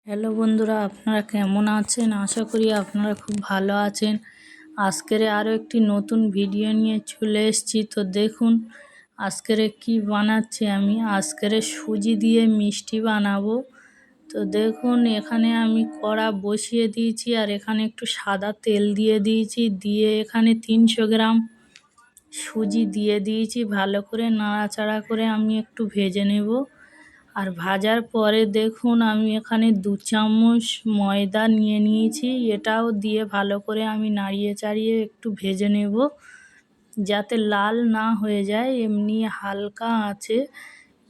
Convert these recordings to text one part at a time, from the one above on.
Hello বন্ধুরা, আপনারা কেমন আছেন? আশা করি আপনারা খুব ভালো আছেন। আজকের আরও একটি নতুন ভিডিও নিয়ে চলে এসেছি। তো দেখুন আজকের কি বানাচ্ছি আমি। আজকের সুজি দিয়ে মিষ্টি বানাবো। তো দেখুন এখানে আমি কড়া বসিয়ে দিয়েছি আর এখানে একটু সাদা তেল দিয়ে দিয়েছি। দিয়ে এখানে 300 গ্রাম সুজি দিয়ে দিয়েছি। ভালো করে নাড়াচাড়া করে আমি একটু ভেজে নেব। আর ভাজার পরে দেখুন আমি এখানে 2 চামচ ময়দা নিয়ে নিয়েছি। এটাও দিয়ে ভালো করে আমি নাড়িয়ে চাড়িয়ে একটু ভেজে নেব, যাতে লাল না হয়ে যায়। এমনি হালকা আঁচে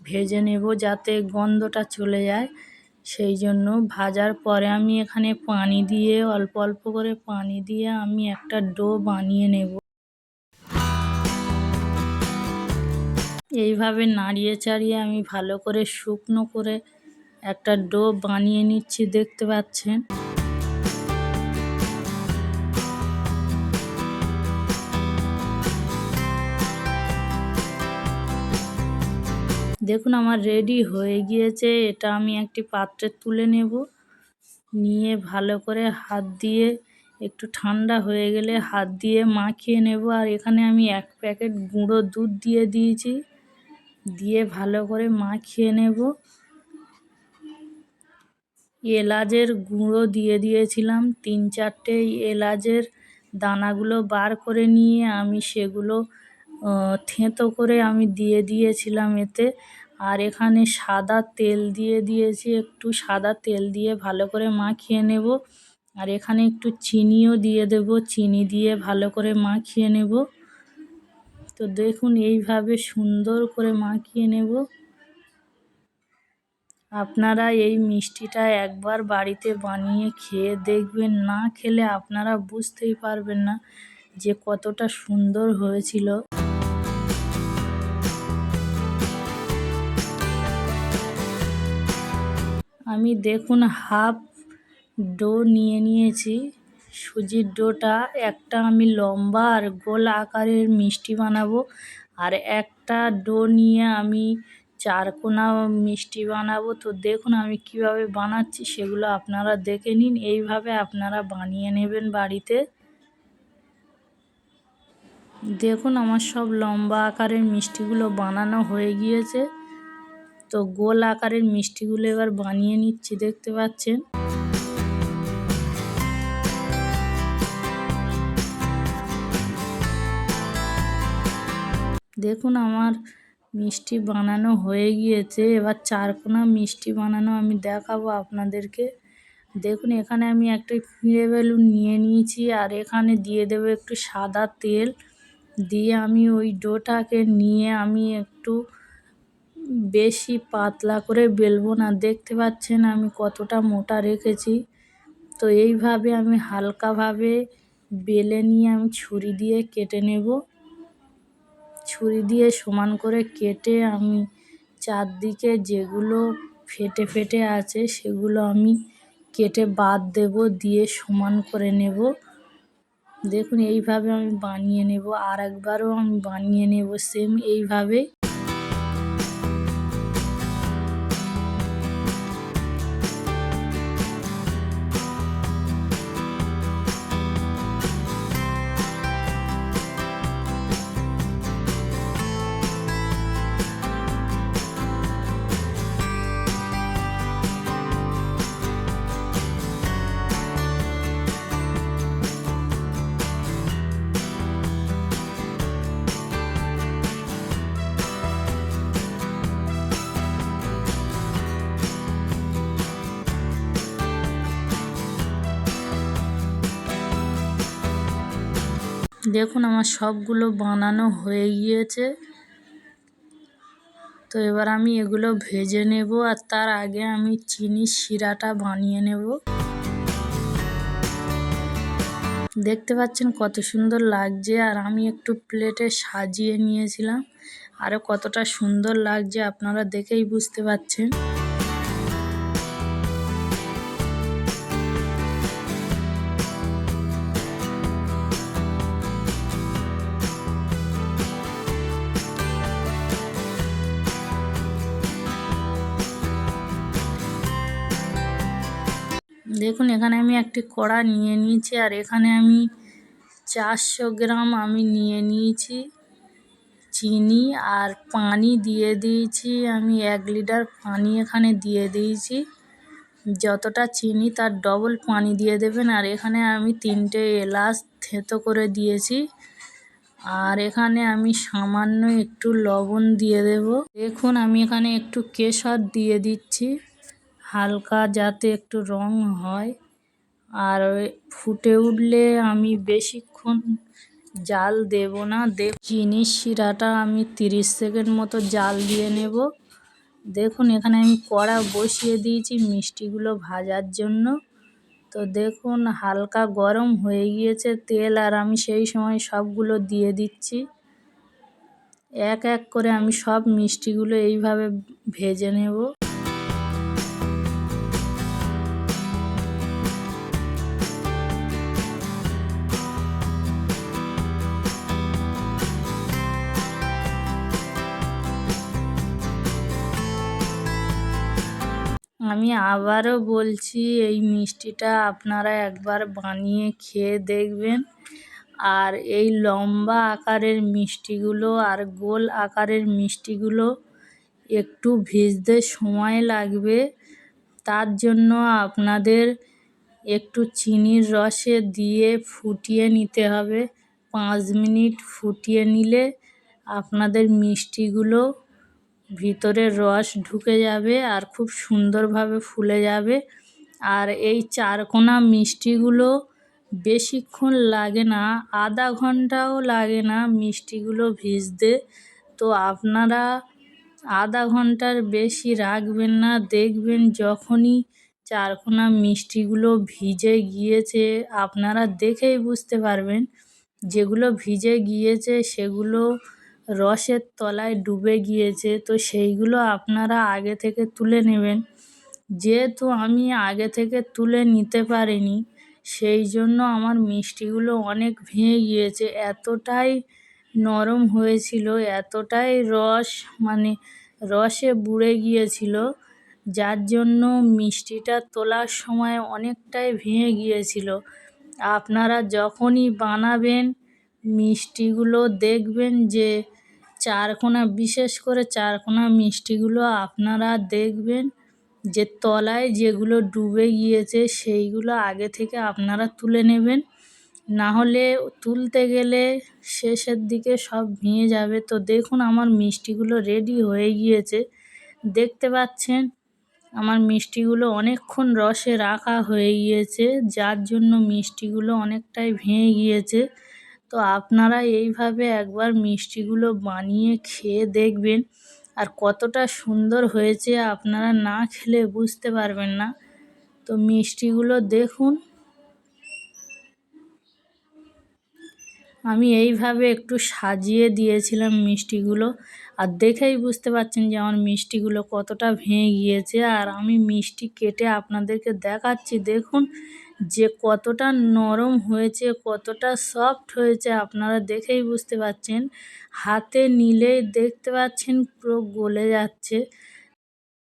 ভেজে নেব যাতে গন্ধটা চলে যায়। সেই জন্য ভাজার পরে আমি এখানে পানি দিয়ে অল্প অল্প করে পানি দিয়ে আমি একটা ডো বানিয়ে নেব। এইভাবে নাড়িয়ে চাড়িয়ে আমি ভালো করে শুকনো করে একটা ডো বানিয়ে নিচ্ছি, দেখতে পাচ্ছেন। দেখুন আমার রেডি হয়ে গিয়েছে। এটা আমি একটি পাত্রে তুলে নেব। নিয়ে ভালো করে হাত দিয়ে একটু ঠান্ডা হয়ে গেলে হাত দিয়ে মাখিয়ে নেব। আর এখানে আমি 1 প্যাকেট গুঁড়ো দুধ দিয়ে দিয়েছি। দিয়ে ভালো করে মাখিয়ে নেব। এলাচের গুঁড়ো দিয়ে দিয়েছিলাম 3-4টে এলাচের দানাগুলো বার করে নিয়ে আমি সেগুলো থেঁতো করে আমি দিয়ে দিয়েছিলাম এতে। আর এখানে সাদা তেল দিয়ে দিয়েছি। একটু সাদা তেল দিয়ে ভালো করে মাখিয়ে নেব। আর এখানে একটু চিনিও দিয়ে দেব। চিনি দিয়ে ভালো করে মাখিয়ে নেব। তো দেখুন এইভাবে সুন্দর করে মাখিয়ে নেব। আপনারা এই মিষ্টিটা একবার বাড়িতে বানিয়ে খেয়ে দেখবেন। না খেলে আপনারা বুঝতেই পারবেন না যে কতটা সুন্দর হয়েছিল। আমি দেখুন হাফ ডো নিয়ে নিয়েছি। সুজির ডোটা একটা আমি লম্বা আর গোল আকারের মিষ্টি বানাবো। আর একটা ডো নিয়ে আমি 4 কোনা মিষ্টি বানাবো। তো দেখুন আমি কিভাবে বানাচ্ছি সেগুলো আপনারা দেখে নিন। এইভাবে আপনারা বানিয়ে নেবেন বাড়িতে। দেখুন আমার সব লম্বা আকারের মিষ্টিগুলো বানানো হয়ে গিয়েছে। তো গোল আকারের মিষ্টিগুলো এবার বানিয়ে নিচ্ছি, দেখতে পাচ্ছেন। দেখুন আমার মিষ্টি বানানো হয়ে গিয়েছে। এবার 4 কোনা মিষ্টি বানানো আমি দেখাবো আপনাদেরকে। দেখুন এখানে আমি একটা পিঁড়ে বেলুন নিয়ে নিয়েছি। আর এখানে দিয়ে দেবো একটু সাদা তেল। দিয়ে আমি ওই ডোটাকে নিয়ে আমি একটু বেশি পাতলা করে বেলবো না, দেখতে পাচ্ছেন আমি কতটা মোটা রেখেছি। তো এইভাবে আমি হালকাভাবে বেলে নিয়ে আমি ছুরি দিয়ে কেটে নেব। ছুরি দিয়ে সমান করে কেটে আমি চারদিকে যেগুলো ফেটে ফেটে আছে সেগুলো আমি কেটে বাদ দেব, দিয়ে সমান করে নেব। দেখুন এইভাবে আমি বানিয়ে নেব। আর একবারও আমি বানিয়ে নেব সেম এইভাবে। দেখুন আমার সবগুলো বানানো হয়ে গিয়েছে। তো এবার আমি এগুলো ভেজে নেব। আর তার আগে আমি চিনির শিরাটা বানিয়ে নেব। দেখতে পাচ্ছেন কত সুন্দর লাগছে। আর আমি একটু প্লেটে সাজিয়ে নিয়েছিলাম। আরও কতটা সুন্দর লাগছে আপনারা দেখেই বুঝতে পারছেন। দেখুন এখানে আমি একটি কড়া নিয়ে নিয়েছি, আর এখানে আমি 400 গ্রাম আমি নিয়ে নিয়েছি চিনি, আর পানি দিয়ে দিয়েছি আমি 1 লিটার পানি এখানে দিয়ে দিয়েছি। যতটা চিনি তার ডবল পানি দিয়ে দেবেন। আর এখানে আমি 3টে এলাচ থেঁতো করে দিয়েছি, আর এখানে আমি সামান্য একটু লবণ দিয়ে দেব। দেখুন আমি এখানে একটু কেশর দিয়ে দিচ্ছি, হালকা যাতে একটু রং হয়। আর ফুটে উঠলে আমি বেশিক্ষণ জাল দেব না। চিনির শিরাটা আমি 30 সেকেন্ড মতো জাল দিয়ে নেব। দেখুন এখানে আমি কড়া বসিয়ে দিয়েছি মিষ্টিগুলো ভাজার জন্য। তো দেখুন হালকা গরম হয়ে গিয়েছে তেল, আর আমি সেই সময় সবগুলো দিয়ে দিচ্ছি। এক এক করে আমি সব মিষ্টিগুলো এইভাবে ভেজে নেব। আমি আবারও বলছি, এই মিষ্টিটা আপনারা একবার বানিয়ে খেয়ে দেখবেন। আর এই লম্বা আকারের মিষ্টিগুলো আর গোল আকারের মিষ্টিগুলো একটু ভিজতে সময় লাগবে। তার জন্য আপনাদের একটু চিনির রসে দিয়ে ফুটিয়ে নিতে হবে। 5 মিনিট ফুটিয়ে নিলে আপনাদের মিষ্টিগুলো ভিতরে রস ঢুকে যাবে আর খুব সুন্দরভাবে ফুলে যাবে। আর এই চারকোনা মিষ্টিগুলো বেশিক্ষণ লাগে না, আধা ঘন্টাও লাগে না মিষ্টিগুলো ভিজতে। তো আপনারা আধা ঘন্টার বেশি রাখবেন না। দেখবেন যখনই চারকোনা মিষ্টিগুলো ভিজে গিয়েছে, আপনারা দেখেই বুঝতে পারবেন যেগুলো ভিজে গিয়েছে সেগুলো রসের তলায় ডুবে গিয়েছে। তো সেইগুলো আপনারা আগে থেকে তুলে নেবেন। যেহেতু আমি আগে থেকে তুলে নিতে পারিনি, সেই জন্য আমার মিষ্টিগুলো অনেক ভেঙে গিয়েছে। এতটাই নরম হয়েছিল, এতটাই রস মানে রসে বুড়ে গিয়েছিল, যার জন্য মিষ্টিটা তোলার সময় অনেকটাই ভেঙে গিয়েছিল। আপনারা যখনই বানাবেন মিষ্টিগুলো দেখবেন যে চারকোনা, বিশেষ করে চারকোনা মিষ্টিগুলো আপনারা দেখবেন যে তলায় যেগুলো ডুবে গিয়েছে সেইগুলো আগে থেকে আপনারা তুলে নেবেন। না হলে তুলতে গেলে শেষের দিকে সব ভেঙে যাবে। তো দেখুন আমার মিষ্টিগুলো রেডি হয়ে গিয়েছে। দেখতে পাচ্ছেন আমার মিষ্টিগুলো অনেকক্ষণ রসে রাখা হয়ে গিয়েছে, যার জন্য মিষ্টিগুলো অনেকটাই ভেঙে গিয়েছে। তো আপনারা এইভাবে একবার মিষ্টিগুলো বানিয়ে খেয়ে দেখবেন, আর কতটা সুন্দর হয়েছে আপনারা না খেলে বুঝতে পারবেন না। তো মিষ্টিগুলো দেখুন, আমি এইভাবে একটু সাজিয়ে দিয়েছিলাম মিষ্টিগুলো, আর দেখেই বুঝতে পারছেন যে আমার মিষ্টিগুলো কতটা ভেঙে গিয়েছে। আর আমি মিষ্টি কেটে আপনাদেরকে দেখাচ্ছি, দেখুন যে কতটা নরম হয়েছে, কতটা সফট হয়েছে, আপনারা দেখেই বুঝতে পারছেন। হাতে নিলেই দেখতে পাচ্ছেন পুরো গলে যাচ্ছে।